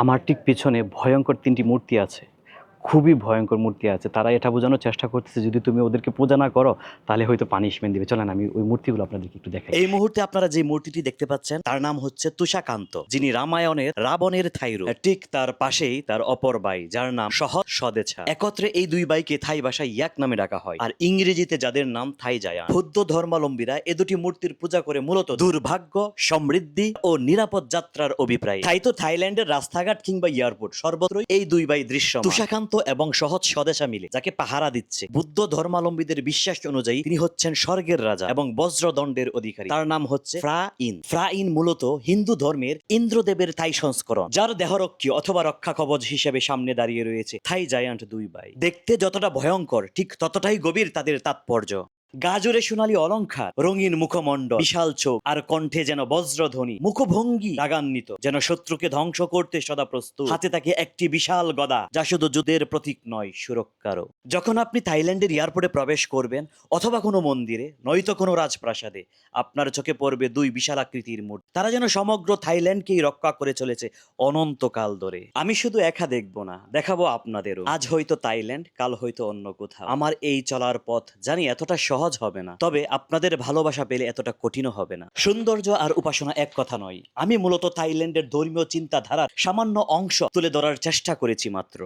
আমার ঠিক পেছনে ভয়ঙ্কর ৩টি মূর্তি আছে। খুবই ভয়ঙ্কর মূর্তি আছে। তারা এটা বোঝানোর চেষ্টা করতেছে যদি তুমি ওদেরকে পূজা না করো তাহলে হয়তো পানিশমেন্ট দিবে। চলেন আমি ওই মূর্তিগুলো আপনাদেরকে একটু দেখাই। এই মুহূর্তে আপনারা যে মূর্তিটি দেখতে পাচ্ছেন তার নাম হচ্ছে তুষাকান্ত, যিনি রামায়ণের রাবণের থাইরু। ঠিক তার পাশেই তার অপর ভাই যার নাম সহৎ সদেছা। একত্রে এই দুই ভাইকে থাই ভাষায় ইয়াক নামে ডাকা হয়, আর ইংরেজিতে যাদের নাম থাই জায়ান। বৌদ্ধ ধর্মাবলম্বীরা এ দুটি মূর্তির পূজা করে মূলত দুর্ভাগ্য, সমৃদ্ধি ও নিরাপদ যাত্রার অভিপ্রায়। তাই তো থাইল্যান্ডের রাস্তাঘাট কিংবা এয়ারপোর্ট সর্বত্রই এই দুই ভাই দৃশ্য। তুষাকান্ত এবং সহৎ স্বদেশা মিলে যাকে পাহারা দিচ্ছে। বুদ্ধ ধর্মাবলম্বীদের বিশ্বাস অনুযায়ী তিনি হচ্ছেন স্বর্গের রাজা এবং বজ্রদণ্ডের অধিকারী। তার নাম হচ্ছে ফ্রা ইন। ফ্রা ইন মূলত হিন্দু ধর্মের ইন্দ্রদেবের থাই সংস্করণ, যার দেহরক্ষী অথবা রক্ষা কবচ হিসেবে সামনে দাঁড়িয়ে রয়েছে থাই জায়ান্ট দুই ভাই। দেখতে যতটা ভয়ঙ্কর ঠিক ততটাই গভীর তাদের তাৎপর্য। গাজরে সোনালী অলংকার, রঙিন মুখমণ্ডল, বিশাল চোখ আর কণ্ঠে যেন বজ্রধ্বনি। মুখভঙ্গি রাগান্বিত, যেন শত্রুকে ধ্বংস করতে সদা প্রস্তুত। হাতে থাকে একটি বিশাল গদা, যা শুধু যুদ্ধের প্রতীক নয়, সুরক্ষারও। যখন আপনি থাইল্যান্ডের এয়ারপোর্টে প্রবেশ করবেন অথবা কোনো মন্দিরে নয়তো কোনো রাজপ্রাসাদে, আপনার চোখে পড়বে দুই বিশাল আকৃতির মূর্তি। তারা যেন সমগ্র থাইল্যান্ডকেই রক্ষা করে চলেছে অনন্তকাল ধরে। আমি শুধু একা দেখবো না, দেখাবো আপনাদেরও। আজ হয়তো থাইল্যান্ড, কাল হয়তো অন্য কোথাও। আমার এই চলার পথ জানি এতটা সহজ হবে না, তবে আপনাদের ভালোবাসা পেলে এতটা কঠিনও হবে না। সৌন্দর্য আর উপাসনা এক কথা নয়। আমি মূলত থাইল্যান্ডের ধর্মীয় চিন্তাধারার সামান্য অংশ তুলে ধরার চেষ্টা করেছি মাত্র।